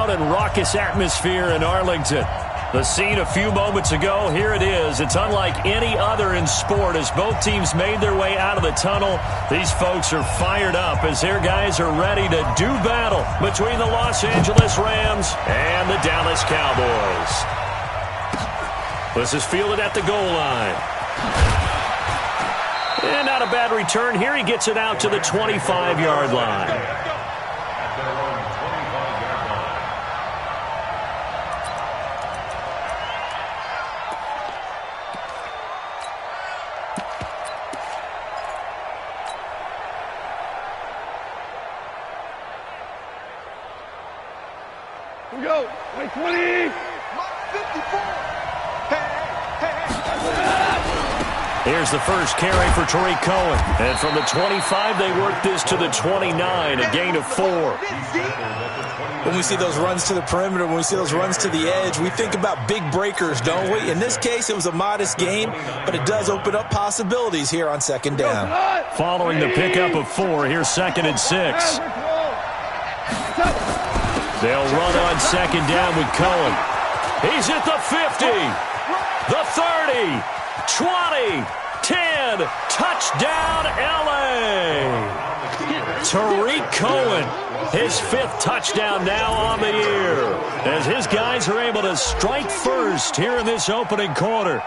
loud and raucous atmosphere in Arlington. The scene a few moments ago, here it is. It's unlike any other in sport as both teams made their way out of the tunnel. These folks are fired up as their guys are ready to do battle between the Los Angeles Rams and the Dallas Cowboys. This is fielded at the goal line. And not a bad return here. He gets it out to the 25-yard line. Here we go. 20. 54. Here's the first carry for Tariq Cohen. And from the 25, they work this to the 29, a gain of 4. When we see those runs to the perimeter, when we see those runs to the edge, we think about big breakers, don't we? In this case, it was a modest gain, but it does open up possibilities here on second down. Following the pickup of 4, here's 2nd and 6. They'll run on second down with Cohen. He's at the 50, the 30, 20, 10, touchdown LA. Tariq Cohen, his 5th touchdown now on the year, as his guys are able to strike first here in this opening quarter.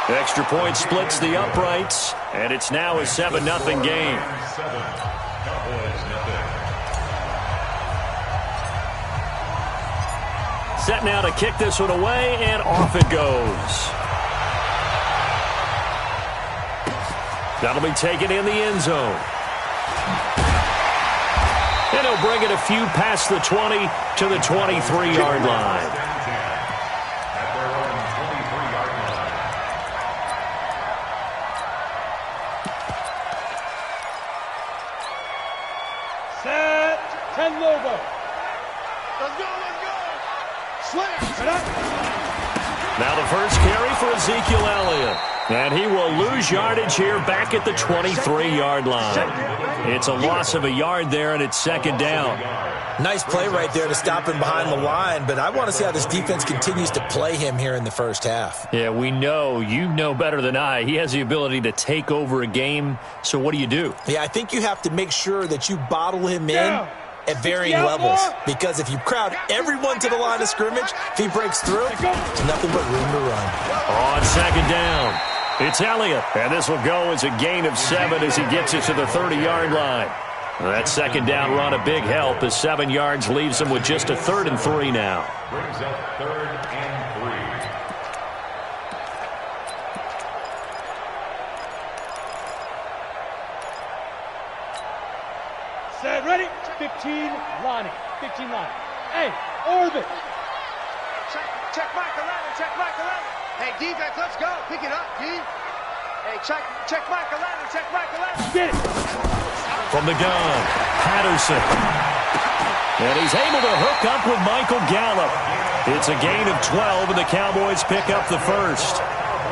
Extra point splits the uprights, and it's now a 7-0 game. Set now to kick this one away, and off it goes. That'll be taken in the end zone. And he'll bring it a few past the 20 to the 23-yard line. Set. 10 Lobo. Let's go. Now the first carry for Ezekiel Elliott. And he will lose yardage here back at the 23-yard line. It's a loss of a yard there, and it's second down. Nice play right there to stop him behind the line, but I want to see how this defense continues to play him here in the first half. Yeah, we know. You know better than I. He has the ability to take over a game, so what do you do? Yeah, I think you have to make sure that you bottle him in at varying levels, because if you crowd everyone to the line of scrimmage, if he breaks through, there's nothing but room to run. On second down, it's Elliott, and this will go as a gain of 7 as he gets it to the 30-yard line. That second down run a big help as 7 yards leaves him with just a 3rd and 3 now. Brings up 3rd and 3. Set, ready. 15, Lonnie. 15, Lonnie. Hey, orbit. Check Michael Allen, check Michael Allen. Hey, defense, let's go. Pick it up, D. Hey, check Michael Allen, check Michael Allen. Get it. From the gun, Patterson. And he's able to hook up with Michael Gallup. It's a gain of 12, and the Cowboys pick up the first.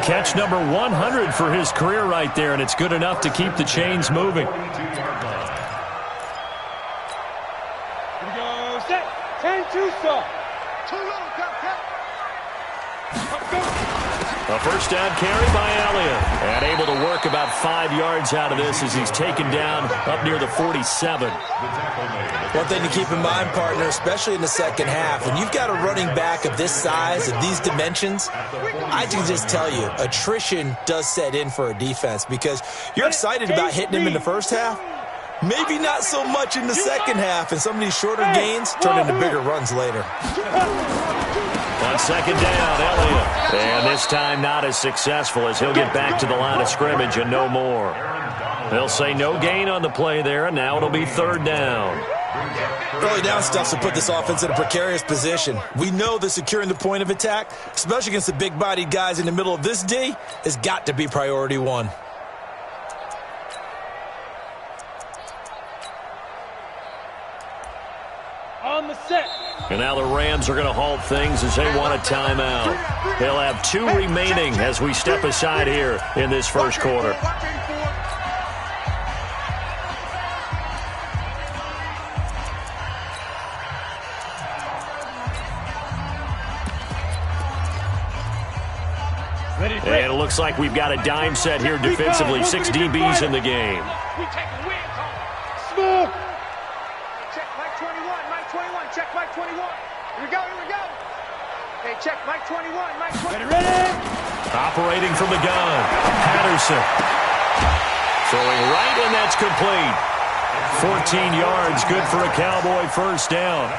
Catch number 100 for his career right there, and it's good enough to keep the chains moving. Here we go. Set. 10, Tucson. Too low, cut. A first down carry by Elliott. And able to work about 5 yards out of this as he's taken down up near the 47. One thing to keep in mind, partner, especially in the second half, when you've got a running back of this size, of these dimensions, I can just tell you, attrition does set in for a defense because you're excited about hitting him in the first half. Maybe not so much in the second half, and some of these shorter gains turn into bigger runs later. On second down, Elliott. And this time not as successful as he'll get back to the line of scrimmage and no more. They'll say no gain on the play there, and now it'll be 3rd down. Early down stuff to put this offense in a precarious position. We know that securing the point of attack, especially against the big-bodied guys in the middle of this D, has got to be priority 1. On the set. And now the Rams are going to halt things as they want a timeout. They'll have 2 remaining as we step aside here in this first quarter. And it looks like we've got a dime set here defensively. 6 DBs in the game. We take a win, Smoke. Check Mike 21, Mike 21, check Mike 21. Here we go, here we go. Hey, check Mike 21, Mike 21. Ready? Operating from the gun, Patterson. Throwing right, and that's complete. 14 yards, good for a Cowboy first down.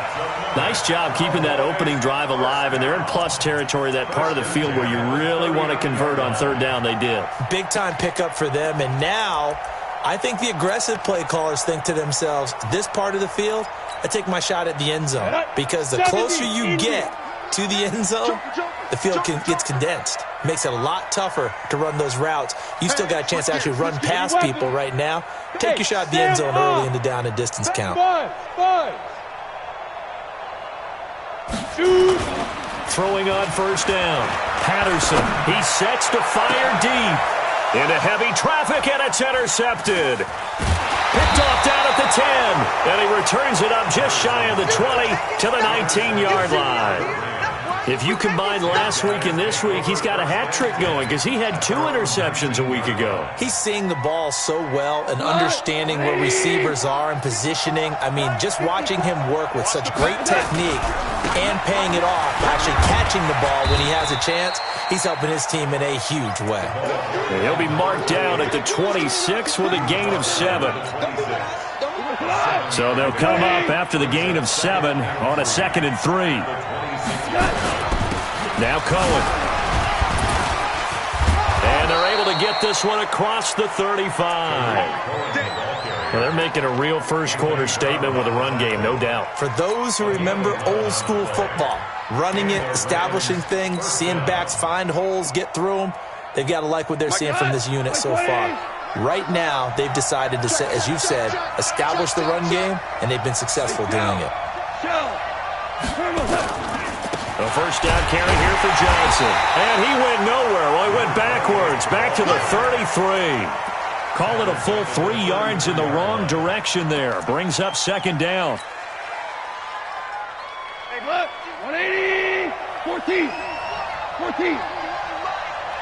Nice job keeping that opening drive alive, and they're in plus territory, that part of the field where you really want to convert on third down. They did. Big-time pickup for them, and now I think the aggressive play callers think to themselves, this part of the field, I take my shot at the end zone, because the closer you get to the end zone, the field gets condensed. Makes it a lot tougher to run those routes. You still got a chance to actually run past people right now. Take your shot at the end zone early in the down and distance count. Throwing on first down. Patterson, he sets to fire deep. Into heavy traffic, and it's intercepted. Picked off down at the 10, and he returns it up just shy of the 20 to the 19-yard line. If you combine last week and this week, he's got a hat trick going because he had 2 interceptions a week ago. He's seeing the ball so well and understanding where receivers are and positioning. I mean, just watching him work with such great technique and paying it off, actually catching the ball when he has a chance, he's helping his team in a huge way. And he'll be marked down at the 26 with a gain of 7. So they'll come up after the gain of 7 on a 2nd and 3. Now Cohen. And they're able to get this one across the 35. Well, they're making a real first-quarter statement with a run game, no doubt. For those who remember old-school football, running it, establishing things, seeing backs find holes, get through them, they've got to like what they're seeing from this unit so far. Right now, they've decided to, as you've said, establish the run game, and they've been successful doing it. A first down carry here for Johnson. And he went nowhere. Well, he went backwards, back to the 33. Call it a full 3 yards in the wrong direction there. Brings up 2nd down. Hey, look, 180, 14.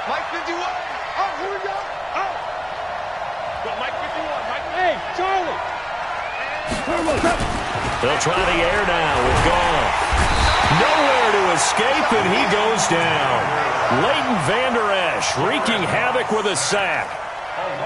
Mike 51. Oh, here we go. Oh. Go, Mike 51. Mike. Hey, Charlie. They'll try the air now with Goff. Nowhere to escape, and he goes down. Leighton Vander Esch wreaking havoc with a sack.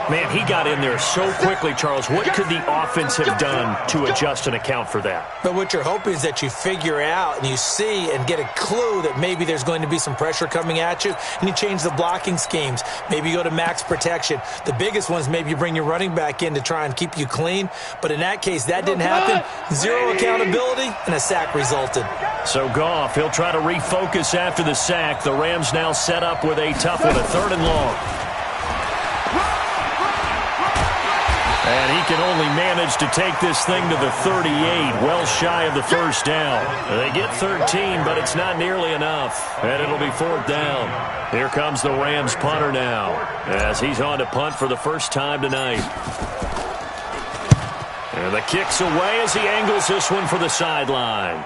Man, he got in there so quickly, Charles. What could the offense have done to adjust and account for that? But what you're hoping is that you figure out and you see and get a clue that maybe there's going to be some pressure coming at you, and you change the blocking schemes. Maybe you go to max protection. The biggest one is maybe you bring your running back in to try and keep you clean. But in that case, that didn't happen. 0 accountability, and a sack resulted. So Goff, he'll try to refocus after the sack. The Rams now set up with a tough one, a 3rd and long. And he can only manage to take this thing to the 38, well shy of the first down. They get 13, but it's not nearly enough. And it'll be 4th down. Here comes the Rams punter now, as he's on to punt for the first time tonight. And the kick's away as he angles this one for the sideline.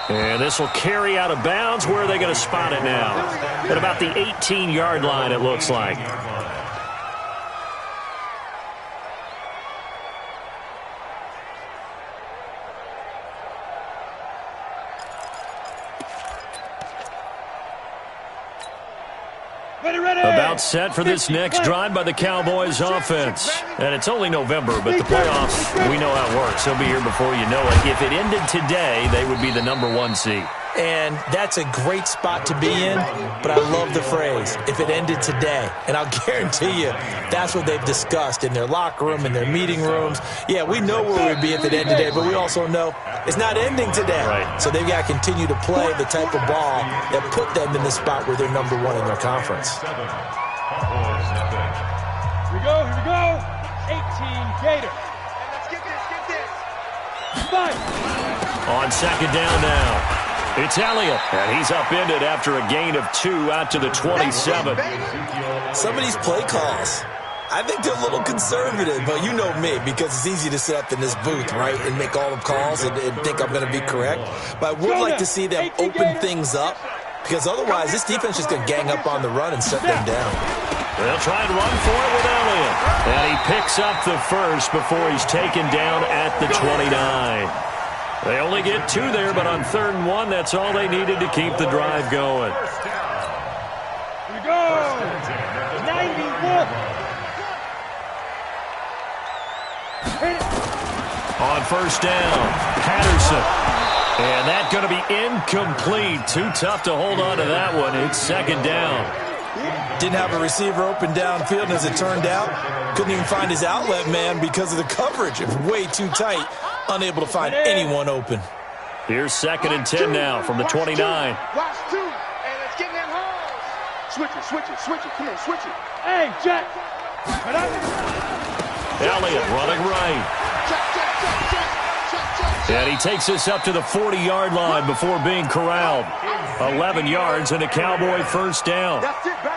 And this will carry out of bounds. Where are they going to spot it now? At about the 18-yard line, it looks like. About set for this next drive by the Cowboys offense. And it's only November, but the playoffs, we know how it works. They'll be here before you know it. If it ended today, they would be the #1 seed. And that's a great spot to be in, but I love the phrase, if it ended today. And I'll guarantee you, that's what they've discussed in their locker room, in their meeting rooms. Yeah, we know where we'd be if it ended today, but we also know it's not ending today. Right. So they've got to continue to play the type of ball that put them in the spot where they're #1 in their conference. Here we go. 18 Gator. Let's get this. 5. On 2nd down now. It's Elliott, and he's upended after a gain of 2 out to the 27. Some of these play calls, I think they're a little conservative, but you know me, because it's easy to sit up in this booth, right, and make all the calls and think I'm going to be correct. But I would like to see them open things up because otherwise this defense is going to gang up on the run and set them down. They'll try and run for it with Elliott. And he picks up the first before he's taken down at the 29. They only get 2 there, but on 3rd and 1, that's all they needed to keep the drive going. Here we go. 91. On 1st down, Patterson. And that's going to be incomplete. Too tough to hold on to that one. It's 2nd down. Didn't have a receiver open downfield, and as it turned out, couldn't even find his outlet man because of the coverage. It was way too tight, unable to find anyone open. Here's 2nd and 10 now from the 29. Watch 2, and let's get in them holes. Switch it, switch it, switch it. Come on, switch it. Hey, Jack. Elliott running right. And he takes us up to the 40-yard line before being corralled. 11 yards and a Cowboy 1st down.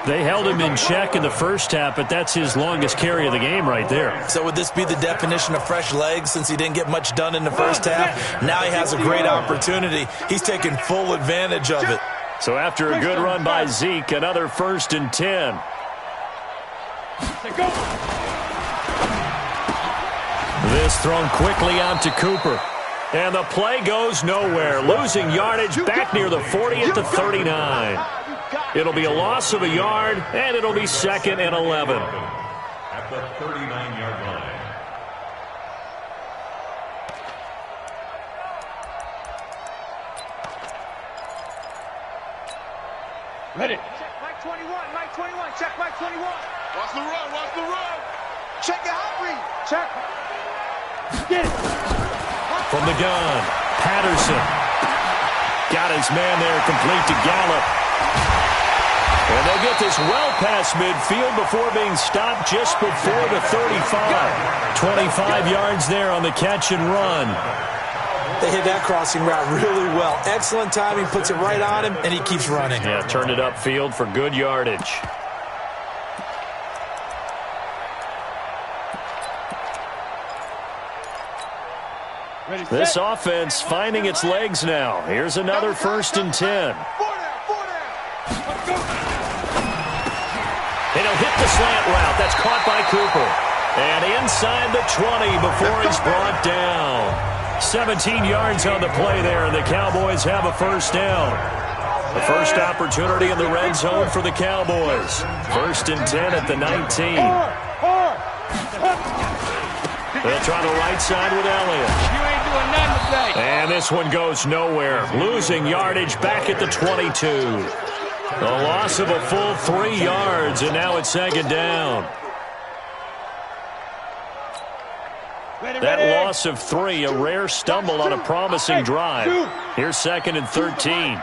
They held him in check in the first half, but that's his longest carry of the game right there. So would this be the definition of fresh legs since he didn't get much done in the first half? Now he has a great opportunity. He's taking full advantage of it. So after a good run by Zeke, another 1st and 10. This thrown quickly out to Cooper. And the play goes nowhere. Losing yardage back near the 40 at the 39. It'll be a loss of a yard, and it'll be 2nd and 11. At the 39-yard line. Ready. Check Mike 21, Mike 21, check Mike 21. Watch the run, watch the run. Check your hot read. Check. Get it. From the gun, Patterson. Got his man there, complete to Gallup. And they'll get this well past midfield before being stopped just before the 35. 25 yards there on the catch and run. They hit that crossing route really well. Excellent timing, puts it right on him, and he keeps running. Yeah, turned it upfield for good yardage. This offense finding its legs now. Here's another 1st and 10. And he'll hit the slant route. That's caught by Cooper. And inside the 20 before he's brought down. 17 yards on the play there, and the Cowboys have a 1st down. The first opportunity in the red zone for the Cowboys. 1st and 10 at the 19. They'll try the right side with Elliott. You ain't doing nothing today. And this one goes nowhere. Losing yardage back at the 22. A loss of a full 3 yards, and now it's 2nd down. That loss of 3, a rare stumble on a promising drive. Here's 2nd and 13.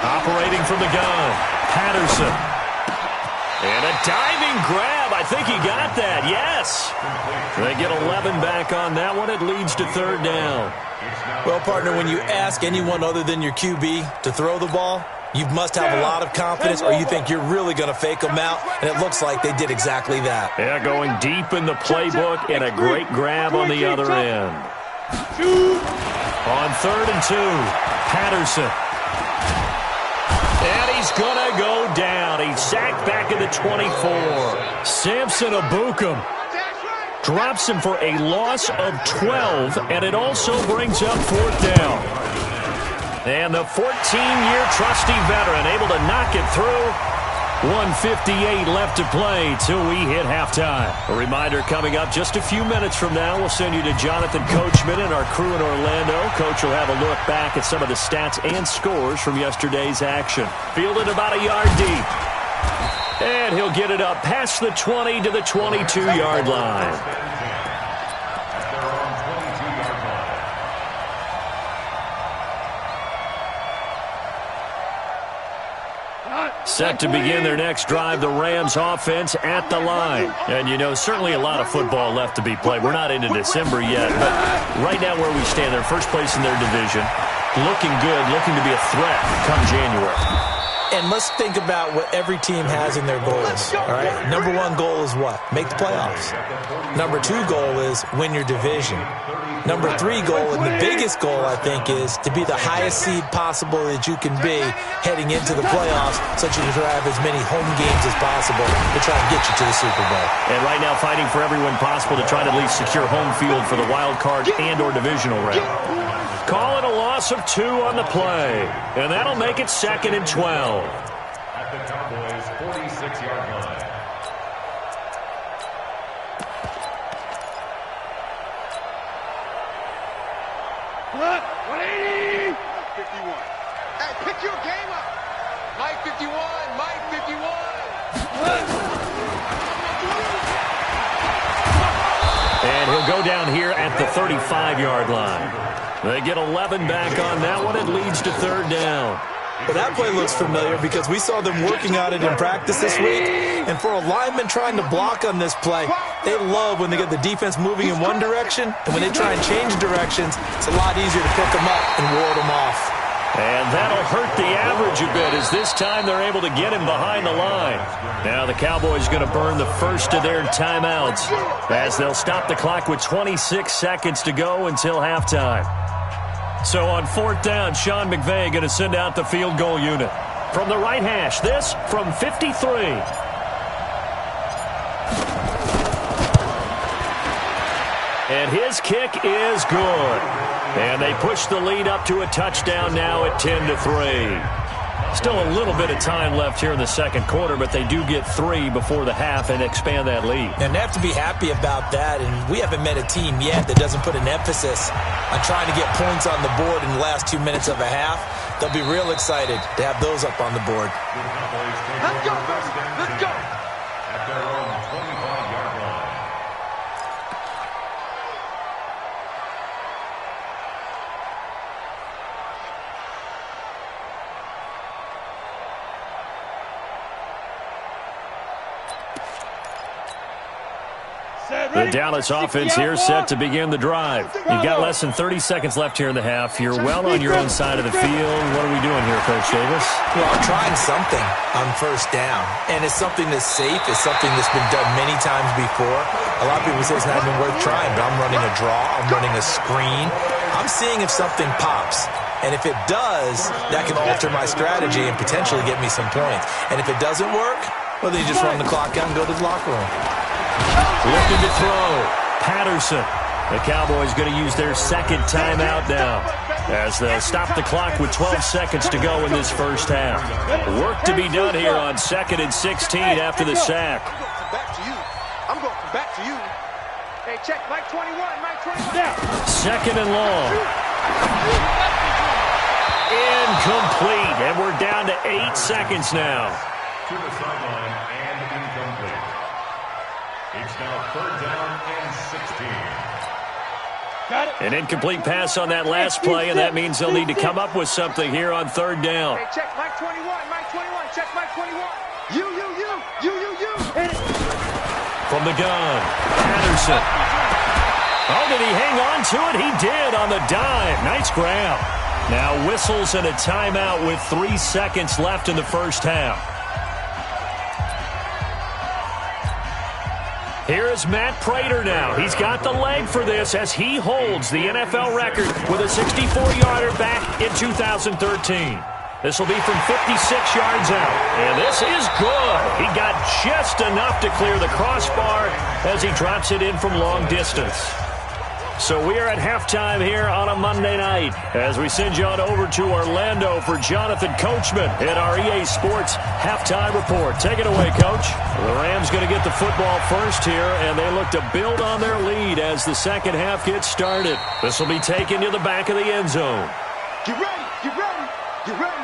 Operating from the gun, Patterson. And a diving grab. I think he got that. Yes. They get 11 back on that one. It leads to 3rd down. Well, partner, when you ask anyone other than your QB to throw the ball, you must have a lot of confidence, or you think you're really going to fake them out, and it looks like they did exactly that. Yeah, going deep in the playbook, and a great grab on the other end. On 3rd and 2, Patterson. And he's going to go down. He's sacked back at the 24. Samson Abukum drops him for a loss of 12, and it also brings up 4th down. And the 14-year trusty veteran able to knock it through. 1:58 left to play till we hit halftime. A reminder coming up just a few minutes from now. We'll send you to Jonathan Coachman and our crew in Orlando. Coach will have a look back at some of the stats and scores from yesterday's action. Fielded about a yard deep. And he'll get it up past the 20 to the 22-yard line. Set to begin their next drive, the Rams offense at the line. And, you know, certainly a lot of football left to be played. We're not into December yet, but right now where we stand, they're first place in their division. Looking good, looking to be a threat come January. And let's think about what every team has in their goals, all right? Number one goal is what? Make the playoffs. Number two goal is win your division. Number three goal, and the biggest goal, I think, is to be the highest seed possible that you can be heading into the playoffs so that you can have as many home games as possible to try and get you to the Super Bowl. And right now fighting for every win possible to try to at least secure home field for the wild card and or divisional round. Call it a loss of 2 on the play, and that'll make it 2nd and 12. At the Cowboys' 46-yard line. What? 180! 51. Hey, pick your game up. Mike 51, Mike 51. And he'll go down here at the 35-yard line. They get 11 back on that one. It leads to 3rd down. Well, that play looks familiar because we saw them working on it in practice this week. And for a lineman trying to block on this play, they love when they get the defense moving in one direction. And when they try and change directions, it's a lot easier to pick them up and ward them off. And that'll hurt the average a bit as this time they're able to get him behind the line. Now the Cowboys going to burn the first of their timeouts as they'll stop the clock with 26 seconds to go until halftime. So on 4th down, Sean McVay going to send out the field goal unit. From the right hash, this from 53. And his kick is good. And they push the lead up to a touchdown now at 10-3. Still a little bit of time left here in the second quarter, but they do get 3 before the half and expand that lead. And they have to be happy about that. And we haven't met a team yet that doesn't put an emphasis on trying to get points on the board in the last 2 minutes of a half. They'll be real excited to have those up on the board. Let's go, baby. Let's go. At their own 25-yard line. The Dallas offense here set to begin the drive. You've got less than 30 seconds left here in the half. You're well on your own side of the field. What are we doing here, Coach Davis? Well, I'm trying something on 1st down. And it's something that's safe. It's something that's been done many times before. A lot of people say it's not even worth trying, but I'm running a draw. I'm running a screen. I'm seeing if something pops. And if it does, that can alter my strategy and potentially get me some points. And if it doesn't work, well, then you just run the clock out and go to the locker room. Looking to throw. Patterson. The Cowboys going to use their 2nd timeout now as they'll stop the clock with 12 seconds to go in this first half. Work to be done here on 2nd and 16 after the sack. I'm going to come back to you. Hey, check Mike 21, Mike 21. Now. 2nd and long. Incomplete. And we're down to 8 seconds now. To the sideline and incomplete. It's now 3rd down and 16. Got it. An incomplete pass on that last play, and that means they'll need to come up with something here on 3rd down. Hey, check Mike 21, Mike 21, check Mike 21. You. Hit it. From the gun, Patterson. Oh, did he hang on to it? He did on the dive. Nice grab. Now whistles and a timeout with 3 seconds left in the first half. Here is Matt Prater now. He's got the leg for this as he holds the NFL record with a 64-yarder back in 2013. This will be from 56 yards out. And this is good. He got just enough to clear the crossbar as he drops it in from long distance. So we are at halftime here on a Monday night as we send you on over to Orlando for Jonathan Coachman at our EA Sports Halftime Report. Take it away, Coach. The Rams going to get the football first here, and they look to build on their lead as the second half gets started. This will be taken to the back of the end zone. Get ready, get ready, get ready.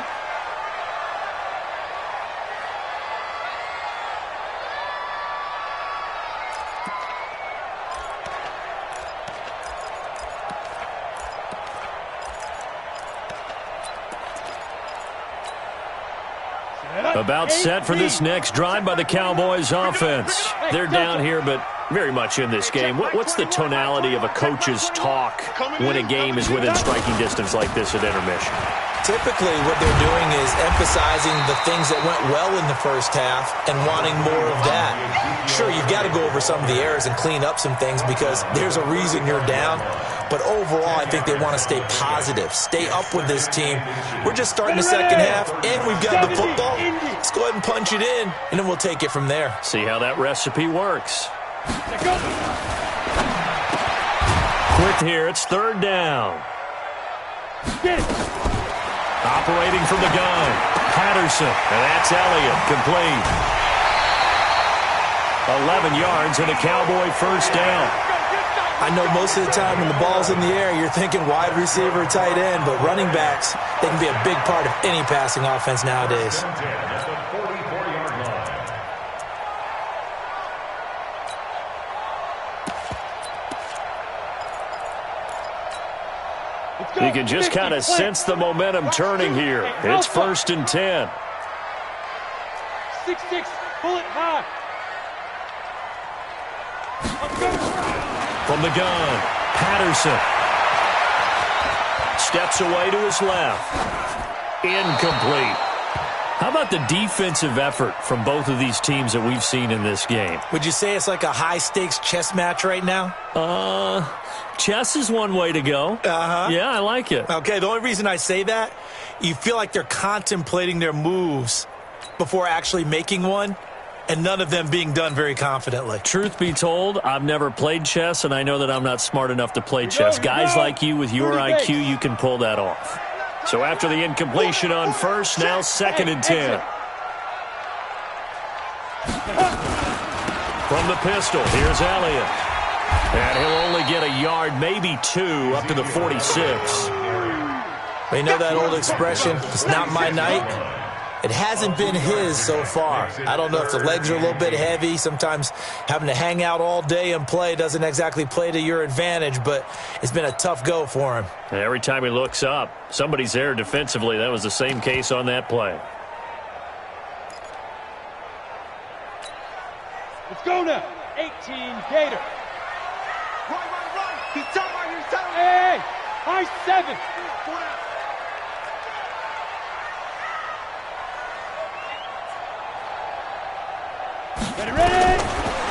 About set for this next drive by the Cowboys offense. They're down here, but Very much in this game. What's the tonality of a coach's talk when a game is within striking distance like this at intermission? Typically, what they're doing is emphasizing the things that went well in the first half and wanting more of that. Sure, you've got to go over some of the errors and clean up some things because there's a reason you're down. But overall, I think they want to stay positive, stay up with this team. We're just starting the second half, and we've got the football. Let's go ahead and punch it in, and then we'll take it from there. See how that recipe works. Quick here, it's third down. Operating from the gun, Patterson, and that's Elliott, complete. 11 yards and a Cowboy first down. I know most of the time when the ball's in the air, you're thinking wide receiver, tight end, but running backs, they can be a big part of any passing offense nowadays. You can just kind of sense the momentum turning here. It's 1st and 10. 6-6, pull it high. From the gun, Patterson. Steps away to his left. Incomplete. How about the defensive effort from both of these teams that we've seen in this game? Would you say it's like a high-stakes chess match right now? Chess is one way to go. Yeah, I like it. Okay, the only reason I say that, you feel like they're contemplating their moves before actually making one, and none of them being done very confidently. Truth be told, I've never played chess, and I know that I'm not smart enough to play chess. Guys like you with your IQ, you can pull that off. So after the incompletion on first, now 2nd and 10. From the pistol, here's Elliott. And he'll only get a yard, maybe 2, up to the 46. You know that old expression, it's not my night? It hasn't been his so far. I don't know if the legs are a little bit heavy. Sometimes having to hang out all day and play doesn't exactly play to your advantage, but it's been a tough go for him. And every time he looks up, somebody's there defensively. That was the same case on that play. Let's go now. 18, Gator. Run. He's telling. Hey, high 7. Ready?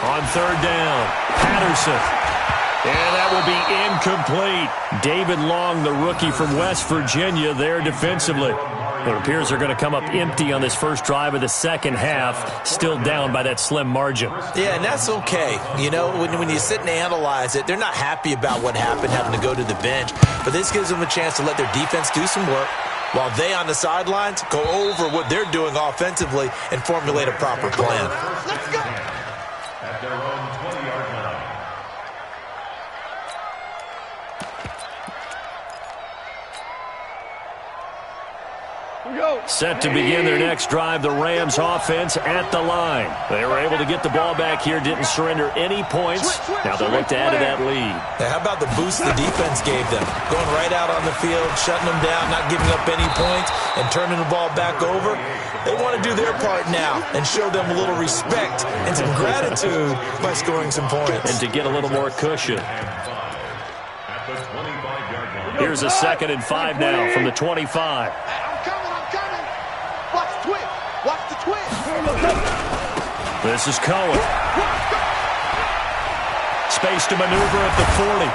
On third down, Patterson. And that will be incomplete. David Long, the rookie from West Virginia, there defensively. It appears they're going to come up empty on this first drive of the second half, still down by that slim margin. Yeah, and that's okay. You know, when you sit and analyze it, they're not happy about what happened, having to go to the bench. But this gives them a chance to let their defense do some work, while they on the sidelines go over what they're doing offensively and formulate a proper plan. Let's go. At their own 20-yard line. Set to begin their next drive, the Rams offense at the line. They were able to get the ball back here, didn't surrender any points. Now they look to add to that lead. Now, how about the boost the defense gave them? Going right out on the field, shutting them down, not giving up any points, and turning the ball back over. They want to do their part now and show them a little respect and some gratitude by scoring some points. And to get a little more cushion. At the 25-yard line. Here's a 2nd and 5 now from the 25. I'm coming. Watch the twist. This is Cohen. Space to maneuver at the 40.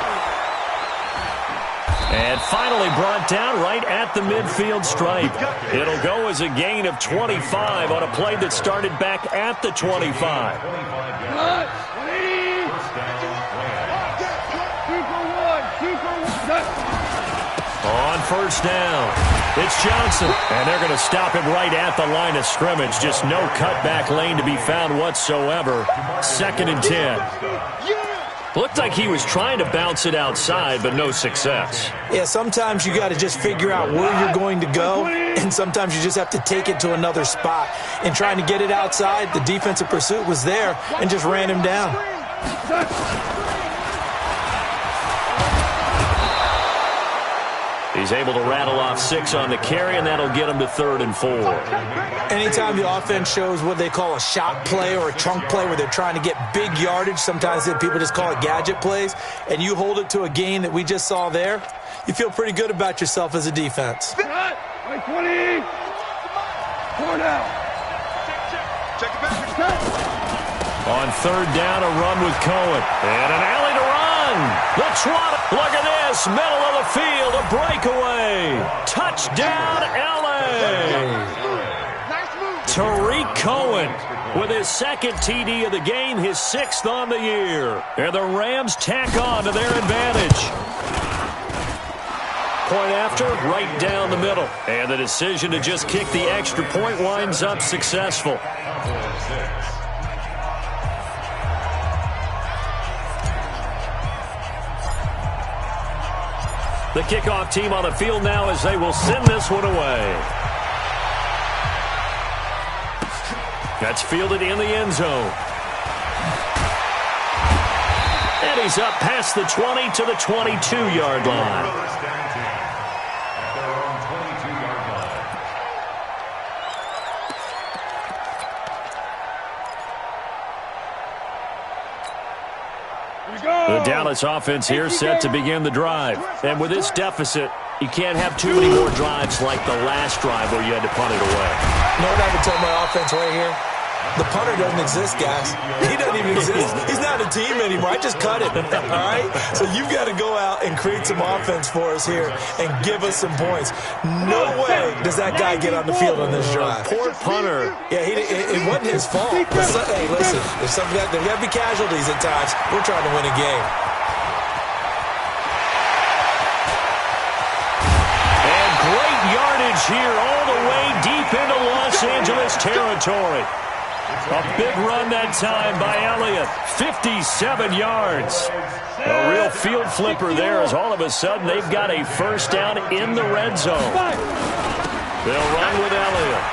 And finally brought down right at the midfield stripe. It'll go as a gain of 25 on a play that started back at the 25. On first down, it's Johnson, and they're going to stop him right at the line of scrimmage. Just no cutback lane to be found whatsoever. 2nd and 10. Looked like he was trying to bounce it outside, but no success. Yeah, sometimes you got to just figure out where you're going to go, and sometimes you just have to take it to another spot. And trying to get it outside, the defensive pursuit was there and just ran him down. He's able to rattle off 6 on the carry, and that'll get him to 3rd and 4. Anytime the offense shows what they call a shot play or a chunk play where they're trying to get big yardage, sometimes people just call it gadget plays, and you hold it to a gain that we just saw there, you feel pretty good about yourself as a defense. 20. 4 now. Check it back. On 3rd down, a run with Cohen. And an alley to run. The 20. Look at this. Middle of the field. A breakaway. Touchdown, L.A. Tariq Cohen with his 2nd TD of the game, his 6th on the year. And the Rams tack on to their advantage. Point after, right down the middle. And the decision to just kick the extra point winds up successful. The kickoff team on the field now as they will send this one away. That's fielded in the end zone. And he's up past the 20 to the 22-yard line. The Dallas offense here set to begin the drive. And with this deficit, you can't have too many more drives like the last drive where you had to punt it away. You know what I would tell my offense right here? The punter doesn't exist, guys. He doesn't even exist. He's not a team anymore. I just cut it, all right? So you've got to go out and create some offense for us here and give us some points. No way does that guy get on the field on this drive. Poor punter. Yeah, it wasn't his fault. Hey, listen, there's got to be casualties at times. We're trying to win a game. And great yardage here all the way deep into Los Angeles territory. A big run that time by Elliott. 57 yards. A real field flipper there as all of a sudden they've got a 1st down in the red zone. They'll run with Elliott.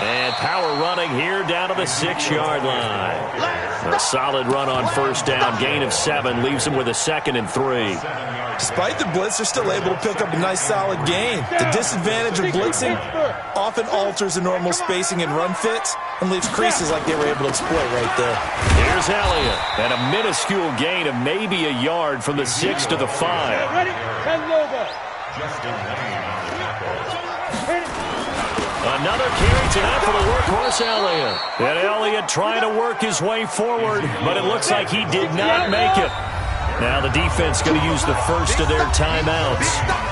And power running here down to the 6-yard line. A solid run on 1st down. Gain of 7 leaves them with a 2nd and 3. Despite the blitz, they're still able to pick up a nice solid gain. The disadvantage of blitzing often alters the normal spacing and run fits and leaves creases like they were able to exploit right there. Here's Elliott. And a minuscule gain of maybe a yard from the 6 to the 5. Ready? 10 Lobo. Another carry tonight for the workhorse Elliott. And Elliott trying to work his way forward, but it looks like he did not make it. Now the defense going to use the first of their timeouts.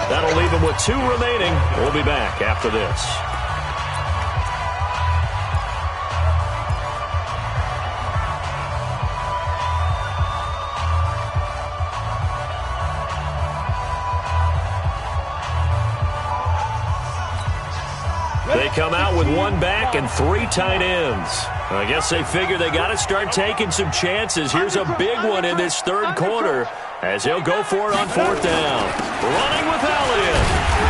That'll leave them with 2 remaining. We'll be back after this. They come out with 1 back and 3 tight ends. I guess they figure they got to start taking some chances. Here's a big one in this 3rd quarter as he'll go for it on 4th down. Running with Elliott.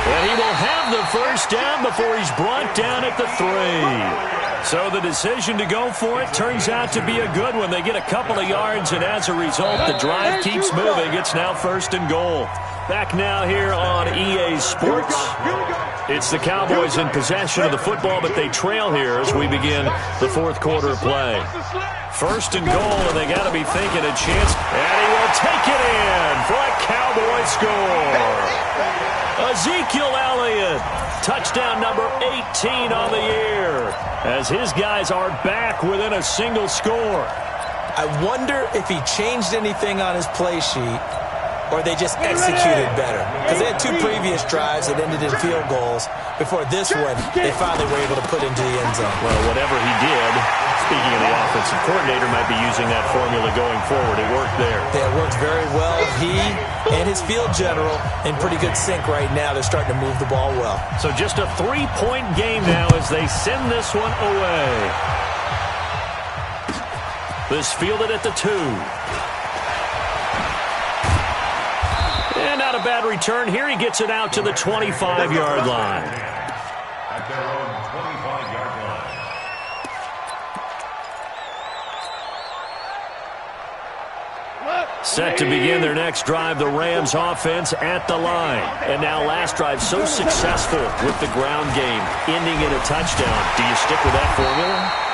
And he will have the 1st down before he's brought down at the 3. So the decision to go for it turns out to be a good one. They get a couple of yards, and as a result, the drive keeps moving. It's now 1st and goal. Back now here on EA Sports. It's the Cowboys in possession of the football, but they trail here as we begin the 4th quarter of play. 1st and goal, and they got to be thinking a chance. And he will take it in for a Cowboy score. Ezekiel Elliott, touchdown number 18 on the year, as his guys are back within a single score. I wonder if he changed anything on his play sheet or they just executed better. Because they had 2 previous drives that ended in field goals. Before this one, they finally were able to put into the end zone. Well, whatever he did, speaking of the offensive coordinator, might be using that formula going forward. It worked there. Yeah, it worked very well. He and his field general in pretty good sync right now. They're starting to move the ball well. So just a 3-point game now as they send this one away. This fielded at the 2. And not a bad return here. He gets it out to the 25-yard line. At their own 25-yard line. Set to begin their next drive, the Rams offense at the line. And now last drive so successful with the ground game, ending in a touchdown. Do you stick with that formula?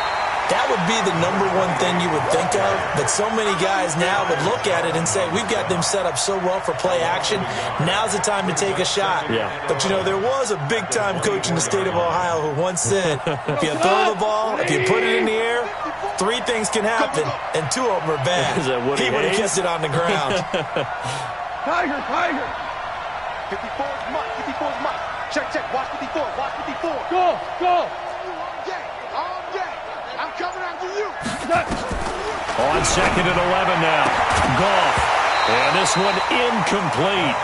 That would be the number one thing you would think of, but so many guys now would look at it and say, we've got them set up so well for play action, now's the time to take a shot. Yeah. But, you know, there was a big-time coach in the state of Ohio who once said, if you throw the ball, if you put it in the air, 3 things can happen, and 2 of them are bad. He would have kept it on the ground. Tiger. 54's Mike. Check. Watch 54. Go. All day. I'm coming after you. On 2nd and 11 now. Goff. And this one incomplete.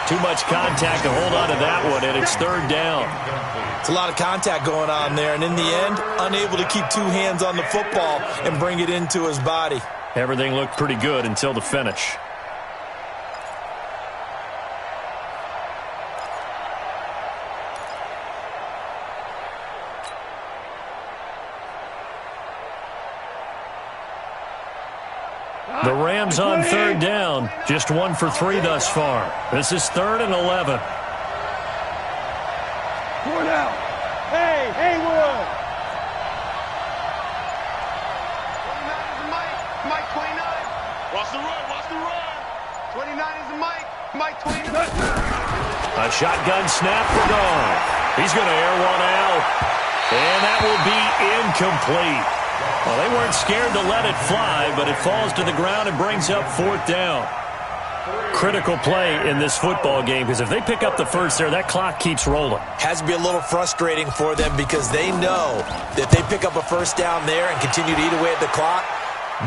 Too much contact to hold on to that one, and it's 3rd down. It's a lot of contact going on there, and in the end, unable to keep 2 hands on the football and bring it into his body. Everything looked pretty good until the finish. The Rams on 3rd down, just 1 for 3 thus far. This is 3rd and 11. 4 now. Hey, Haywood. 29 is Mike. Mike 29. Watch the run. 29 is Mike 29. A shotgun snap for Goff. He's going to air one out. And that will be incomplete. Well, they weren't scared to let it fly, but it falls to the ground and brings up 4th down. Critical play in this football game, because if they pick up the first there, that clock keeps rolling. Has to be a little frustrating for them because they know that if they pick up a first down there and continue to eat away at the clock,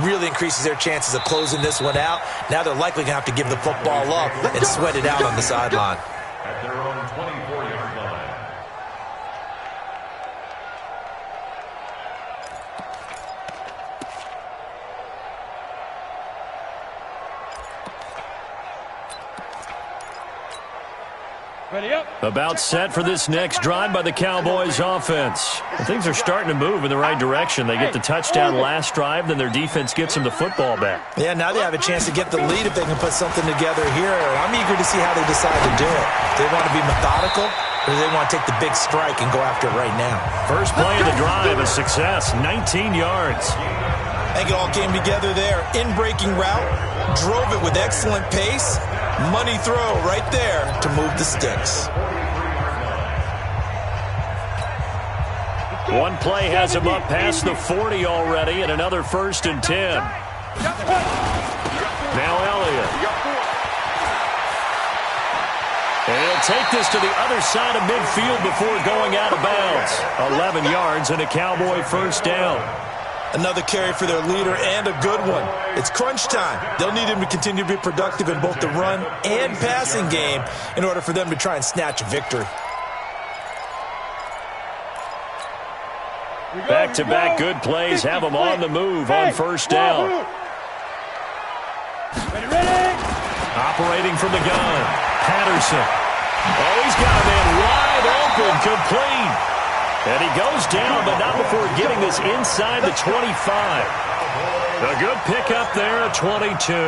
really increases their chances of closing this one out. Now they're likely going to have to give the football up and sweat it out on the sideline. At their own 24-yard line. Ready up. About set for this next drive by the Cowboys offense. Things are starting to move in the right direction. They get the touchdown last drive, then their defense gets them the football back. Yeah, now they have a chance to get the lead if they can put something together here. I'm eager to see how they decide to do it. Do they want to be methodical, or do they want to take the big strike and go after it right now? First play of the drive, a success, 19 yards. I think it all came together there. In-breaking route, drove it with excellent pace. Money throw right there to move the sticks. One play has him up past the 40 already, and another 1st and 10. Now Elliott. And he'll take this to the other side of midfield before going out of bounds. 11 yards and a Cowboy 1st down. Another carry for their leader and a good one. It's crunch time. They'll need him to continue to be productive in both the run and passing game in order for them to try and snatch a victory. Back-to-back good plays have them on the move on 1st down. Ready. Operating from the gun, Patterson. Oh, he's got a man wide open, complete. And he goes down, but not before getting this inside the 25. A good pickup there, 22. 1st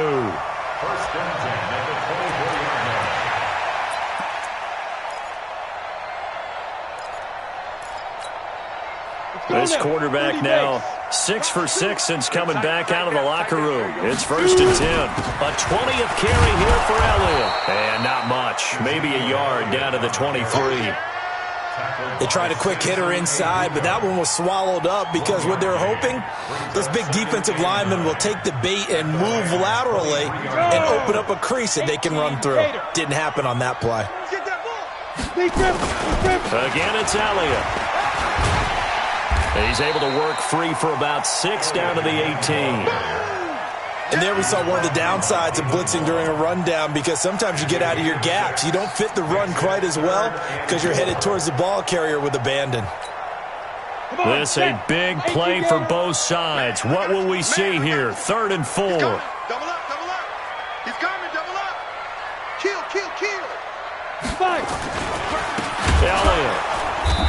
and 10 at the 24-yard line. This quarterback now 6 for 6 since coming back out of the locker room. It's 1st and 10. A 20th carry here for Elliott. And not much, maybe a yard down to the 23. They tried a quick hitter inside, but that one was swallowed up because what they're hoping, this big defensive lineman will take the bait and move laterally and open up a crease that they can run through. Didn't happen on that play. Again, it's Elliott. He's able to work free for about 6 down to the 18. And there we saw one of the downsides of blitzing during a rundown because sometimes you get out of your gaps. You don't fit the run quite as well because you're headed towards the ball carrier with abandon. This a big play for both sides. What will we see here? 3rd and 4. Double up. He's coming, double up. Kill. Elliott.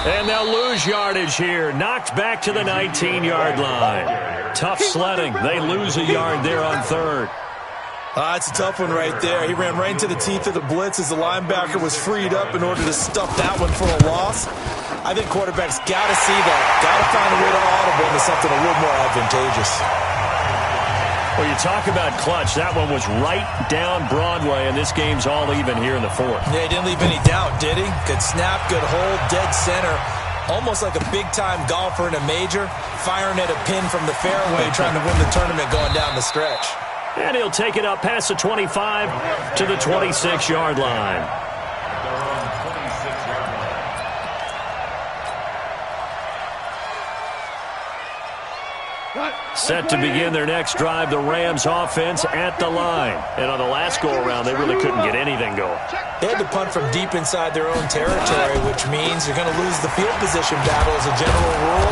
And they'll lose yardage here. Knocked back to the 19-yard line. Tough sledding. They lose a yard there on 3rd. It's a tough one right there. He ran right into the teeth of the blitz as the linebacker was freed up in order to stuff that one for a loss. I think quarterbacks got to see that, got to find a way to audible into something a little more advantageous. Well, you talk about clutch. That one was right down Broadway, and this game's all even here in the fourth. Yeah, he didn't leave any doubt, did he? Good snap, good hold, dead center. Almost like a big-time golfer in a major, firing at a pin from the fairway, trying to win the tournament going down the stretch. And he'll take it up past the 25 to the 26-yard line. Set to begin their next drive, the Rams offense at the line. And on the last go-around, they really couldn't get anything going. They had to punt from deep inside their own territory, which means you're going to lose the field position battle as a general rule.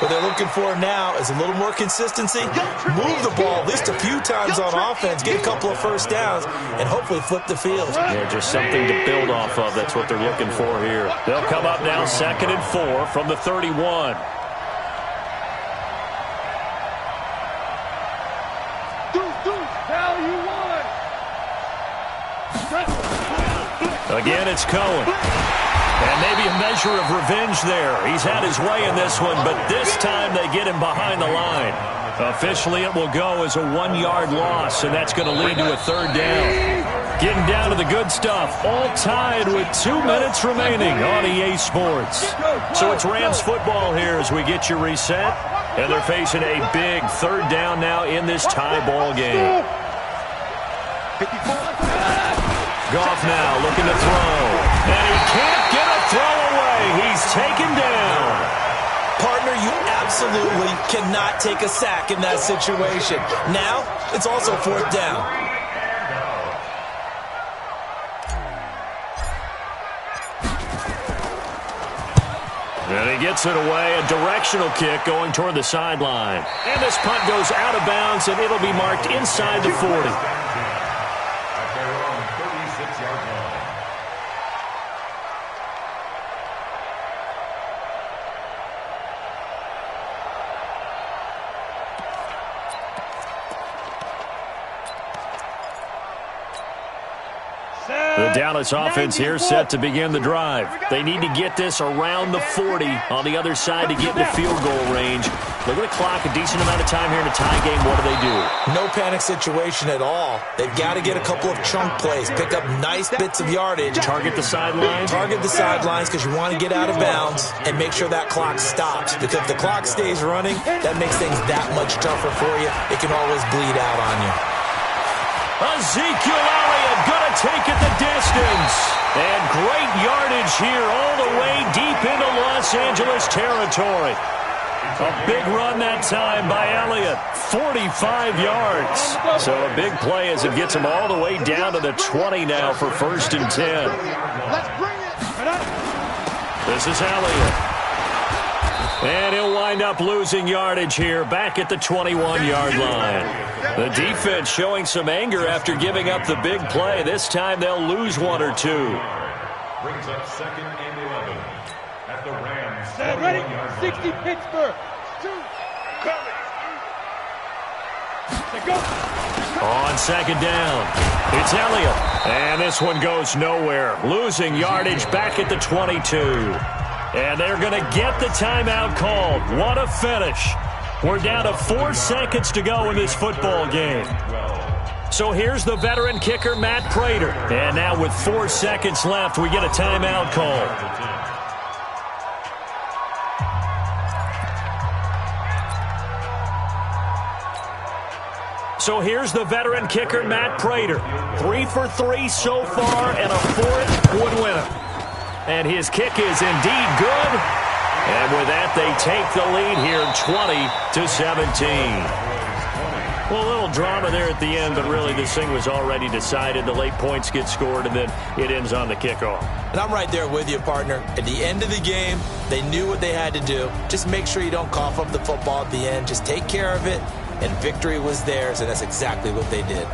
What they're looking for now is a little more consistency, move the ball at least a few times on offense, get a couple of first downs, and hopefully flip the field. Yeah, just something to build off of. That's what they're looking for here. They'll come up now 2nd and 4 from the 31. Again, it's Cohen. And maybe a measure of revenge there. He's had his way in this one, but this time they get him behind the line. Officially, it will go as a 1-yard loss, and that's going to lead to a 3rd down. Getting down to the good stuff. All tied with 2 minutes remaining on EA Sports. So it's Rams football here as we get you reset. And they're facing a big 3rd down now in this tie ball game. Goff now looking to throw. And he can't get a throw away. He's taken down. Partner, you absolutely cannot take a sack in that situation. Now, it's also 4th down. And he gets it away, a directional kick going toward the sideline. And this punt goes out of bounds, and it'll be marked inside the 40. The Dallas offense here set to begin the drive. They need to get this around the 40 on the other side to get into field goal range. Look at the clock, a decent amount of time here in a tie game. What do? No panic situation at all. They've got to get a couple of chunk plays, pick up nice bits of yardage. Target the sidelines? Target the sidelines because you want to get out of bounds and make sure that clock stops. Because if the clock stays running, that makes things that much tougher for you. It can always bleed out on you. Ezekiel Elliott going to take it the distance. And great yardage here all the way deep into Los Angeles territory. A big run that time by Elliott. 45 yards. So a big play as it gets him all the way down to the 20 now for 1st and 10. Let's bring it. This is Elliott. And he'll wind up losing yardage here back at the 21-yard line. The defense showing some anger after giving up the big play. This time they'll lose 1 or 2. Brings up 2nd and 11 at the Rams. Set, ready, 60 Pittsburgh. 2, go. On 2nd down, it's Elliott. And this one goes nowhere. Losing yardage back at the 22. And they're going to get the timeout called. What a finish. We're down to 4 seconds to go in this football game. So here's the veteran kicker, Matt Prater. And now with 4 seconds left, we get a timeout call. So here's the veteran kicker, Matt Prater. 3 for 3 so far, and a 4th would win it. And his kick is indeed good. And with that, they take the lead here, 20-17. Well, a little drama there at the end, but really this thing was already decided. The late points get scored, and then it ends on the kickoff. And I'm right there with you, partner. At the end of the game, they knew what they had to do. Just make sure you don't cough up the football at the end. Just take care of it, and victory was theirs, and that's exactly what they did.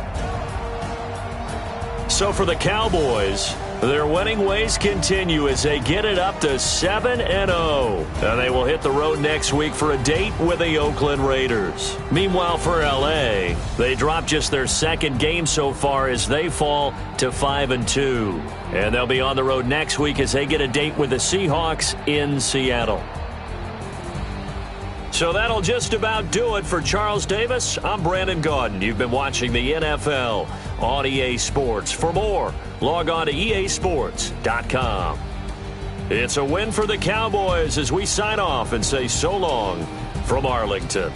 So for the Cowboys, Their winning ways continue as they get it up to 7-0. And they will hit the road next week for a date with the Oakland Raiders. Meanwhile, for L.A., they dropped just their second game so far as they fall to 5-2. And they'll be on the road next week as they get a date with the Seahawks in Seattle. So that'll just about do it for Charles Davis. I'm Brandon Gaudin. You've been watching the NFL on EA Sports. For more, log on to easports.com. It's a win for the Cowboys as we sign off and say so long from Arlington.